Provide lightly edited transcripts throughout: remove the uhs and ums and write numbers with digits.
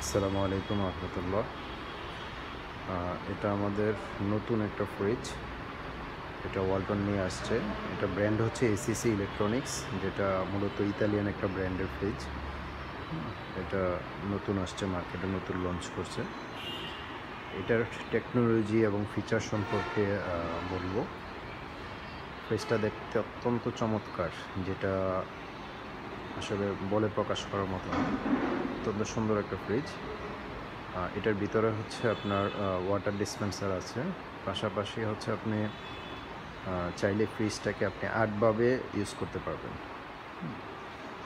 আসসালামু আলাইকুম রহমতুল্লাহ। এটা আমাদের নতুন একটা ফ্রিজ, এটা ওয়ালটন নিয়ে আসছে। এটা ব্র্যান্ড হচ্ছে এসিসি ইলেকট্রনিক্স, যেটা মূলত ইতালিয়ান একটা ব্র্যান্ডের ফ্রিজ। এটা নতুন আসছে মার্কেটে, নতুন লঞ্চ করছে। এটার টেকনোলজি এবং ফিচার সম্পর্কে বলবো। ফ্রিজটা দেখতে অত্যন্ত চমৎকার, যেটা আসলে বলে প্রকাশ করার মতো না। অত্যন্ত সুন্দর একটা ফ্রিজ। এটার ভিতরে হচ্ছে আপনার ওয়াটার ডিসপেন্সার আছে, পাশাপাশি হচ্ছে আপনি চাইলে ফ্রিজটাকে আপনি 8ভাবে ইউজ করতে পারবেন।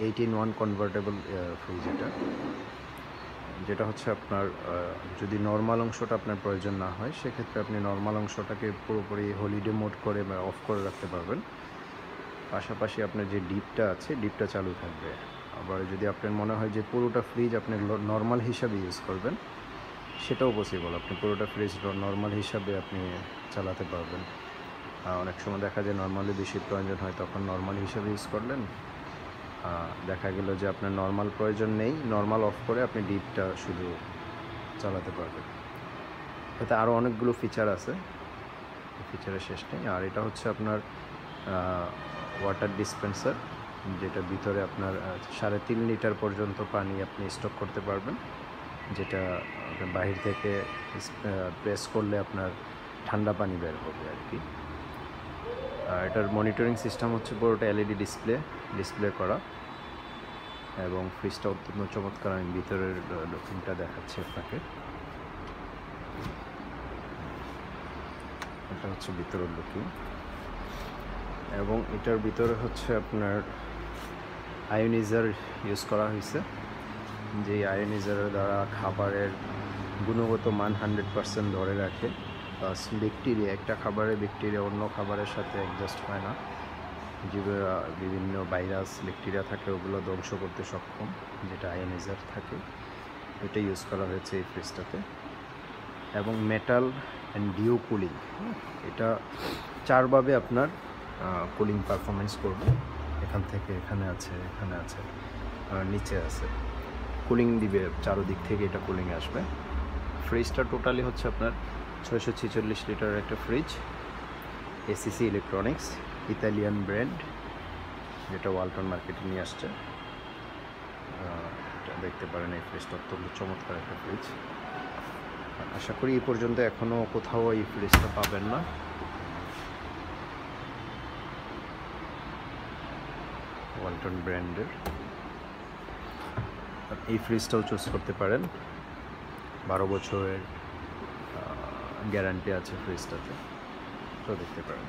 8-in-1 কনভার্টেবল ফ্রিজ এটা, যেটা হচ্ছে আপনার যদি নর্মাল অংশটা আপনার প্রয়োজন না হয়, সেক্ষেত্রে আপনি নর্মাল অংশটাকে পুরোপুরি হলিডে মোড করে বা অফ করে রাখতে পারবেন। পাশাপাশি আপনার যে ডিপটা আছে, ডিপটা চালু থাকবে। আবার যদি আপনার মনে হয় যে পুরোটা ফ্রিজ আপনি নর্মাল হিসাবে ইউজ করবেন, সেটাও পসিবল। আপনি পুরোটা ফ্রিজ নর্মাল হিসাবে আপনি চালাতে পারবেন। অনেক সময় দেখা যায় নর্মালি বেশি প্রয়োজন হয়, তখন নর্মাল হিসাবে ইউজ করলেন। দেখা গেল যে আপনার নর্মাল প্রয়োজন নেই, নর্মাল অফ করে আপনি ডিপটা শুধু চালাতে পারবেন। এতে আরও অনেকগুলো ফিচার আছে, ফিচারের শেষ নেই। আর এটা হচ্ছে আপনার ওয়াটার ডিসপেন্সার, যেটা ভিতরে আপনার 3.5 লিটার পর্যন্ত পানি আপনি স্টক করতে পারবেন, যেটা বাহির থেকে প্রেস করলে আপনার ঠান্ডা পানি বের হবে আর কি। এটার মনিটরিং সিস্টেম হচ্ছে পুরোটা এলইডি ডিসপ্লে করা, এবং ফ্রিজটা অত্যন্ত চমৎকার। আমি ভিতরের লুকিংটা দেখাচ্ছি আপনাকে। এটা হচ্ছে ভিতরের লুকিং, এবং এটার ভিতরে হচ্ছে আপনার আয়োনাইজার ইউজ করা হয়েছে, যে আয়োনাইজারের দ্বারা খাবারের গুণগত মান 100% ধরে রাখে। প্লাস ব্যাকটেরিয়া, একটা খাবারের ব্যাকটেরিয়া অন্য খাবারের সাথে অ্যাডজাস্ট হয় না, যে বিভিন্ন ভাইরাস ব্যাকটেরিয়া থাকে ওগুলো ধ্বংস করতে সক্ষম, যেটা আয়োনাইজার থাকে। এটা ইউজ করা হয়েছে এই ফ্রিজটাতে। এবং মেটাল অ্যান্ড ডিও কুলিং, এটা 4ভাবে আপনার কুলিং পারফরমেন্স করবে। এখান থেকে এখানে আছে, এখানে আছে, নিচে আছে, কুলিং দিবে চারোদিক থেকে, এটা কুলিং আসবে। ফ্রিজটা টোটালি হচ্ছে আপনার 646 লিটারের একটা fridge, ACC electronics, Italian brand, যেটা ওয়ালটন মার্কেটে নিয়ে আসছে। এটা দেখতে পারেন, এই ফ্রিজটা অত্যন্ত চমৎকার একটা ফ্রিজ। আশা করি এই পর্যন্ত এখনও কোথাও এই ফ্রিজটা পাবেন না। ওয়ালটন ব্র্যান্ডের এই ফ্রিজটাও চুজ করতে পারেন। 12 বছরের গ্যারান্টি আছে ফ্রিজটাতে, তো দেখতে পারেন।